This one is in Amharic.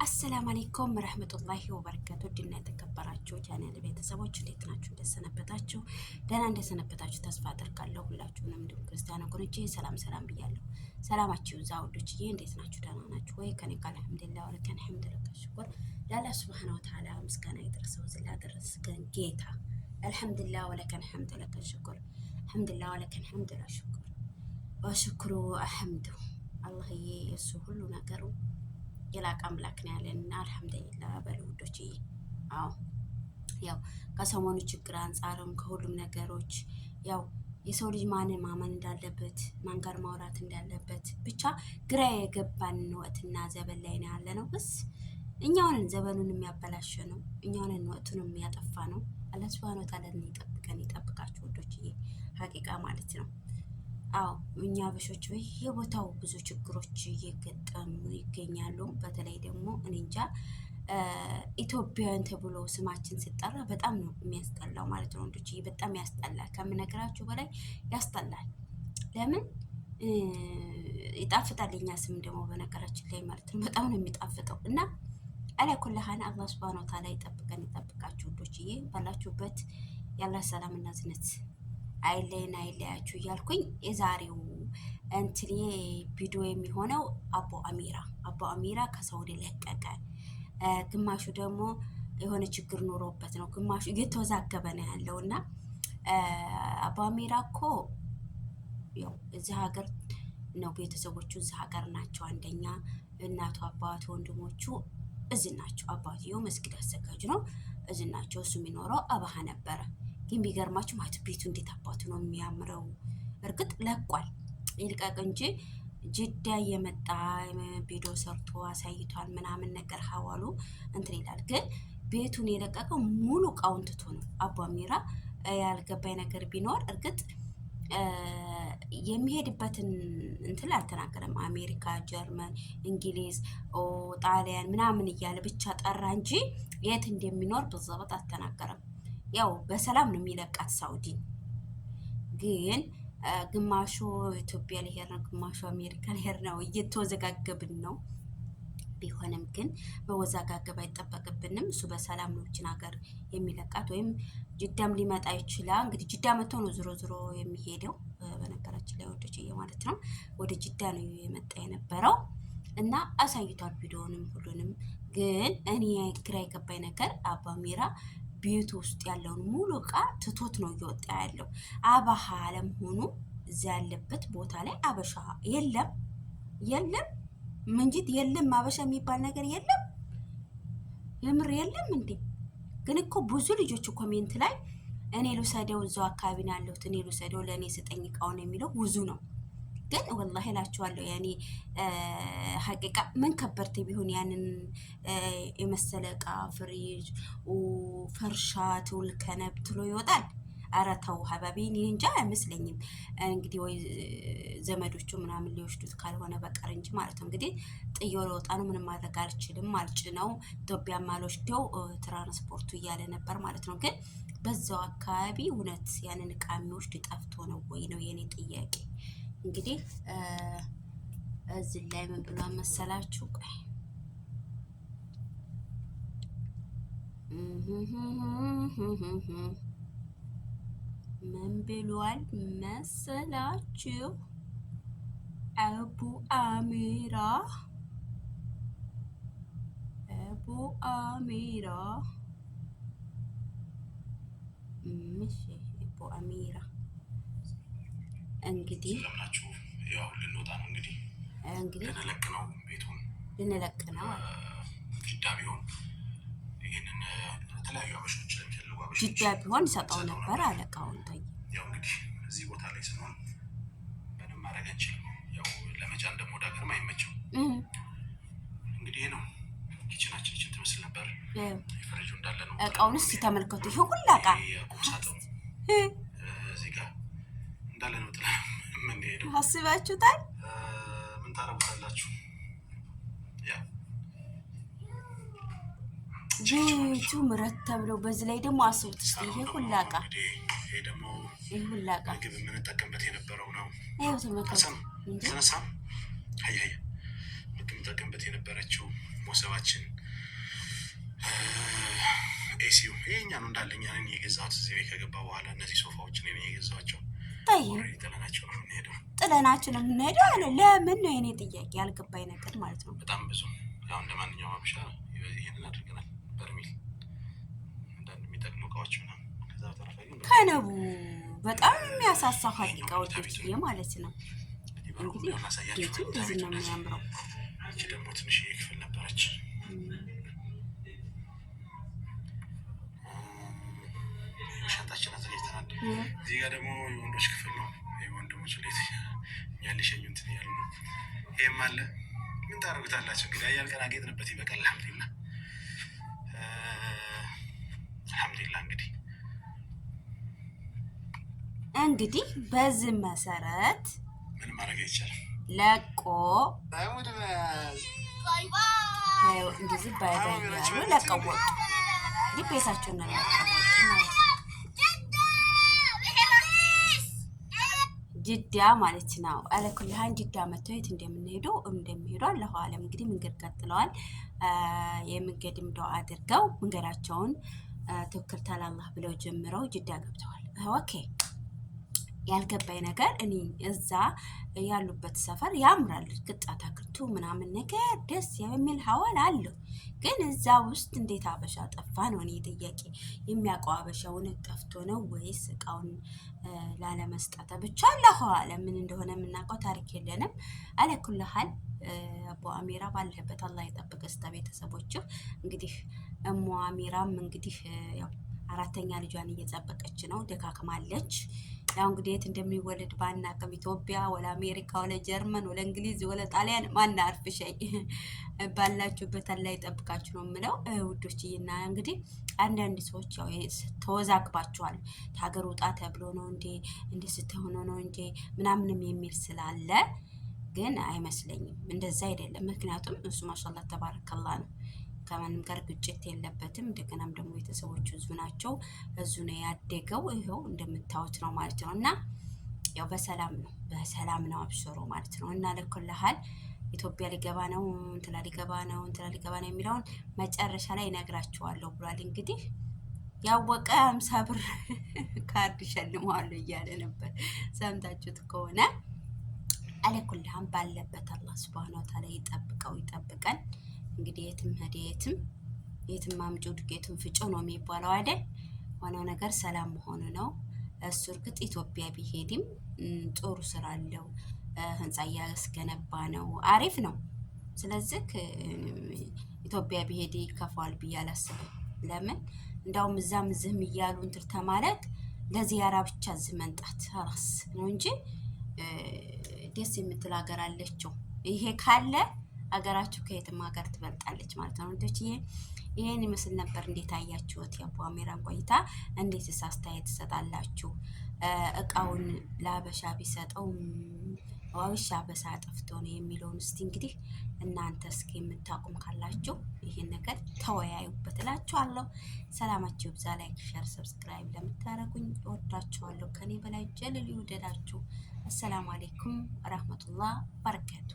አሰላሙ አለይኩም ወራህመቱላሂ ወበረካቱ። ድና የተከበራችሁ ቻናል ቤተሰቦች እንዴት ናችሁ? እንደሰነበታችሁ ደህና እንደሰነበታችሁ ተስፋ አደርጋለሁ። ሁላችሁንም እንዲሁም ክርስቲያን ወገኖቼ ሰላም ብያለሁ። ሰላማችሁ ይብዛ ውዶችዬ። እንዴት ናችሁ? ደህና ናችሁ ወይ? ከኔ ጋር አልሐምዱሊላህ ወለከን ሐምዱሊላህ ሽኩር ለአላህ ሱብሃነሁ ወተዓላ ምስጋና ይድረሰው። ዝላ ደረስከን ጌታ አልሐምዱሊላህ ወለከን ሐምዱሊላህ ሽኩር አልሐምዱሊላህ ወለከን ሐምዱሊላህ ሽኩር ወሽክሩ አህምዱ አላህዬ የሱ ሁሉ ነገሩ የላቀ አምላክ ነው ያለንና አልሐምዱሊላህ በሉ ውዶችዬ። አዎ ያው ከሰሞኑ ችግር አንጻርም ከሁሉም ነገሮች ያው የሰው ልጅ ማንን ማመን እንዳለበት ማን ጋር ማውራት እንዳለበት ብቻ ግራ የገባን ወቅትና ዘመን ላይ ነው ያለ ነው። በስ እኛውን ዘመኑን የሚያበላሸ ነው፣ እኛውን ወቅቱን የሚያጠፋ ነው። አላህ ሱብሃነሁ ወተዓላ ይጠብቃችሁ ውዶችዬ፣ ሀቂቃ ማለት ነው። አዎ እኛ በሾች በየቦታው ብዙ ችግሮች እየገጠሙ ይገኛሉ። በተለይ ደግሞ እኔ እንጃ ኢትዮጵያውያን ተብሎ ስማችን ሲጠራ በጣም ነው የሚያስጠላው ማለት ነው ወንዶች፣ በጣም ያስጠላል። ከምነግራችሁ በላይ ያስጠላል። ለምን ይጣፍጣል የኛ ስም ደግሞ በነገራችን ላይ ማለት ነው በጣም ነው የሚጣፍጠው። እና አላኩልሃን አላህ ሱብሃነሁ ወተዓላ ይጠብቃችሁ ወንዶችዬ። ባላችሁበት ያላ ሰላምና ዝነት አይለያችሁ እያልኩኝ የዛሬው እንትኔ ቪዲዮ የሚሆነው አቡ አሚራ ከሳውዲ ለቀቀ። ግማሹ ደግሞ የሆነ ችግር ኖሮበት ነው፣ ግማሹ እየተወዛገበ ነው ያለው እና አቡ አሚራ እኮ ያው እዚህ ሀገር ነው፣ ቤተሰቦቹ እዚህ ሀገር ናቸው። አንደኛ እናቱ፣ አባቱ፣ ወንድሞቹ እዚህ ናቸው። አባትየው መስጊድ አሰጋጅ ነው፣ እዚህ ናቸው። እሱ የሚኖረው አባሃ ነበረ። ግን ቢገርማችሁ ማለት ቤቱ እንዴት አባቱ ነው የሚያምረው። እርግጥ ለቋል፣ ይልቀቅ እንጂ ጅዳ እየመጣ ቪዲዮ ሰርቶ አሳይቷል ምናምን ነገር ሀዋሉ እንትን ይላል። ግን ቤቱን የለቀቀው ሙሉ እቃውን ትቶ ነው። አቡ አሚራ ያልገባኝ ነገር ቢኖር እርግጥ የሚሄድበትን እንትን አልተናገረም። አሜሪካ፣ ጀርመን፣ እንግሊዝ፣ ጣሊያን ምናምን እያለ ብቻ ጠራ እንጂ የት እንደሚኖር በዛበት አልተናገረም። ያው በሰላም ነው የሚለቃት ሳውዲ። ግን ግማሹ ኢትዮጵያ ሊሄድ ነው፣ ግማሹ አሜሪካ ሊሄድ ነው። እየተወዘጋገብን ነው። ቢሆንም ግን በወዛጋገብ አይጠበቅብንም። እሱ በሰላም ነው እችን ሀገር የሚለቃት። ወይም ጅዳም ሊመጣ ይችላል። እንግዲህ ጅዳ መጥቶ ነው ዞሮ የሚሄደው። በነገራችን ላይ ወደች ማለት ነው ወደ ጅዳ ነው የመጣ የነበረው እና አሳይቷል ቪዲዮንም ሁሉንም። ግን እኔ ግራ የገባኝ ነገር አቡ አሚራ ቤቱ ውስጥ ያለውን ሙሉ እቃ ትቶት ነው እየወጣ ያለው። አባሃ አለመሆኑ እዚያ ያለበት ቦታ ላይ አበሻ የለም ምንጂት የለም፣ አበሻ የሚባል ነገር የለም፣ የምር የለም እንዴ። ግን እኮ ብዙ ልጆች ኮሜንት ላይ እኔ ልውሰደው፣ እዛው አካባቢ ነው ያለሁት፣ እኔ ልውሰደው፣ ለእኔ ስጠኝ እቃውን የሚለው ብዙ ነው። ግን ወላሂ እላችኋለሁ ያኔ ሀቂቃ ምን ከበርቴ ቢሆን ያንን የመሰለ እቃ ፍሪጅ፣ ፈርሻ፣ ትውል ከነብ ትሎ ይወጣል? ኧረ ተው ሀባቢ፣ እኔ እንጃ አይመስለኝም። እንግዲህ ወይ ዘመዶቹ ምናምን ሊወስዱት ካልሆነ በቀር እንጂ ማለት ነው። እንግዲህ ጥዬው ለወጣ ነው፣ ምንም ማድረግ አልችልም፣ አልጭነው፣ ኢትዮጵያም አልወስደው ትራንስፖርቱ እያለ ነበር ማለት ነው። ግን በዛው አካባቢ እውነት ያንን እቃ የሚወስድ ጠፍቶ ነው ወይ ነው የኔ ጥያቄ። እንግዲህ እዚህ ላይ ምን ብሏል መሰላችሁ? ቆይ ምን ብሏል መሰላችሁ? አቡ አሚራ እንግዲህ ያው ልንወጣ ነው። እንግዲህ ልንለቅ ነው፣ ቤቱን ልንለቅ ነው። ጅዳ ቢሆን ይሄንን የተለያዩ አበሾች ለሚፈልጉ አበሾች ጅዳ ቢሆን ሰጠው ነበር አለቃውን። ያው እንግዲህ እዚህ ቦታ ላይ ስንሆን ምንም ማድረግ አንችልም። ያው ለመጫን ደግሞ ወደ ሀገርም አይመችም። እንግዲህ ነው ኪችናችን ይችን ትመስል ነበር። ፍሪጁ እንዳለ ነው። እቃውንስ ተመልከቱ። ይሄ ሁላ እቃ ቁምሳጥኑ እዚህ ጋር እንዳለ ነው። ጥላ ምን ሄደው አስባችሁታል? ምን ታረጉታላችሁ? ያው ቤቱ ምረተብ ነው። በዚህ ላይ ደግሞ አስቡት እስኪ ይሄ ሁላ እቃ፣ ይሄ ደግሞ ይሄ ሁላ እቃ ምግብ የምንጠቀምበት የነበረው ነው። ይሄው ተመልከቱ። ተነሳ ሀያ ምግብ ስንጠቀምበት የነበረችው ሞሰባችን ኤሲው ይሄኛ ነው እንዳለኛ ነን የገዛሁት። እዚህ ቤት ከገባ በኋላ እነዚህ ሶፋዎችን እኔ የገዛኋቸው ጥለናቸው ነው የምንሄደው። ጥለናቸው ነው የምንሄደው አለ። ለምን ነው የኔ ጥያቄ ያልገባኝ ነገር ማለት ነው። በጣም ብዙ ያው እንደ ማንኛውም አበሻ ይሄንን አድርገናል። በርሜል አንዳንድ የሚጠቅሙ እቃዎች ምናምን። ከዛ በተረፈ ግን ከነቡ በጣም የሚያሳሳው ሀቂቃ ወደች ማለት ነው። እንግዲህ ቤቱ እንደዚህ ነው የሚያምረው። እቺ ደግሞ ትንሽ ክፍል ነበረች። ሻንጣችን አዘጋጅተናል። እዚህ ጋር ደግሞ የወንዶች ክፍል ነው። የወንዶች ቤት እኛ ሊሸኙ እንትን እያሉ ነው። ይሄም አለ። ምን ታደርጉታላችሁ እንግዲህ አያል ቀን አጌጥንበት ይበቃል። አልሐምዱሊላህ አልሐምዱሊላህ። እንግዲህ በዚህ መሰረት ምን ማድረግ አይቻልም። ለቆ እንደዚህ ባይባያሉ ለቀው ወጡ። እንግዲህ ቤታቸውን ነው ጅዳ ማለት ነው። አለኩልሃን ጅዳ መተው የት እንደሚሄዱ አላሁ አለም። እንግዲህ መንገድ ቀጥለዋል። የመንገድም ዱዓ አድርገው መንገዳቸውን ተወከልታል አላህ ብለው ጀምረው ጅዳ ገብተዋል። ኦኬ ያልገባኝ ነገር እኔ እዛ ያሉበት ሰፈር ያምራል። ቅጣታ ክርቱ ምናምን ነገር ደስ የሚል ሀዋል አለው። ግን እዛ ውስጥ እንዴት አበሻ ጠፋ ነው እኔ ጥያቄ። የሚያውቀው አበሻውን ጠፍቶ ነው ወይስ እቃውን ላለመስጠት ብቻ አላህ ምን እንደሆነ የምናውቀው ታሪክ የለንም። አለኩልሃል አቡ አሚራ ባለበት አላህ ይጠብቅ። እስታ ቤተሰቦችህ እንግዲህ እሙ አሚራም እንግዲህ ያው አራተኛ ልጇን እየጠበቀች ነው። ደካክማለች። ያው እንግዲህ የት እንደሚወለድ ባናቅም ኢትዮጵያ ወለ አሜሪካ ወለ ጀርመን ወለ እንግሊዝ ወለ ጣሊያን ማን አርፍሻይ ባላችሁበት አላህ ይጠብቃችሁ ነው የምለው ውዶችዬና እንግዲህ አንዳንድ ሰዎች ያው ተወዛግባችኋል። ሀገር ውጣ ተብሎ ነው እንዴ ስትሆነ ነው እንዴ ምናምንም የሚል ስላለ ግን አይመስለኝም። እንደዛ አይደለም። ምክንያቱም እሱ ማሻአላህ ተባረከላህ ነው። ከማንም ጋር ግጭት የለበትም። እንደገናም ደግሞ ቤተሰቦቹ እዙ ናቸው። እዙ ነው ያደገው። ይኸው እንደምታዩት ነው ማለት ነው። እና ያው በሰላም ነው አብሽሮ ማለት ነው። እና ለኩልሃል ኢትዮጵያ ሊገባ ነው እንትና ሊገባ ነው የሚለውን መጨረሻ ላይ እነግራችኋለሁ ብሏል። እንግዲህ ያወቀ 50 ብር ካርድ ሸልመዋለሁ እያለ ነበር። ሰምታችሁት ከሆነ አለኩልሃን ባለበት አላህ ሱብሃነሁ ወተዓላ ይጠብቀን። እንግዲህ የትም ሄደ የትም አምጪው ዱቄቱን ፍጪው ነው የሚባለው አይደል? ዋናው ነገር ሰላም መሆኑ ነው። እሱ እርግጥ ኢትዮጵያ ቢሄድም ጥሩ ስራ አለው። ህንጻ እያስገነባ ነው። አሪፍ ነው። ስለዚህ ኢትዮጵያ ቢሄድ ይከፋዋል ብዬ አላስብም። ለምን እንዳውም እዛም እዚህም እያሉ እንትን ተማለት ለዚያራ ብቻ እዚህ መንጣት ራስ ነው እንጂ ደስ የምትል ሀገር አለችው። ይሄ ካለ አገራችሁ ከየትም ሀገር ትበልጣለች ማለት ነው። እንዴት ይሄን ይመስል ነበር። እንዴት አያችሁት? የአቡ አሚራን ቆይታ እንዴትስ አስተያየት ትሰጣላችሁ? እቃውን ለአበሻ ቢሰጠው ዋውሻ በሳ ጠፍቶ ነው የሚለውን እስቲ እንግዲህ እናንተ እስኪ የምታቁም ካላችሁ ይሄን ነገር ተወያዩበት እላችኋለሁ። ሰላማችሁ ይብዛ። ላይክ፣ ሼር፣ ሰብስክራይብ ለምታረጉኝ እወዳችኋለሁ። ከኔ በላይ ጀልል ይውደዳችሁ። አሰላሙ አለይኩም ወራህመቱላህ በረካቱ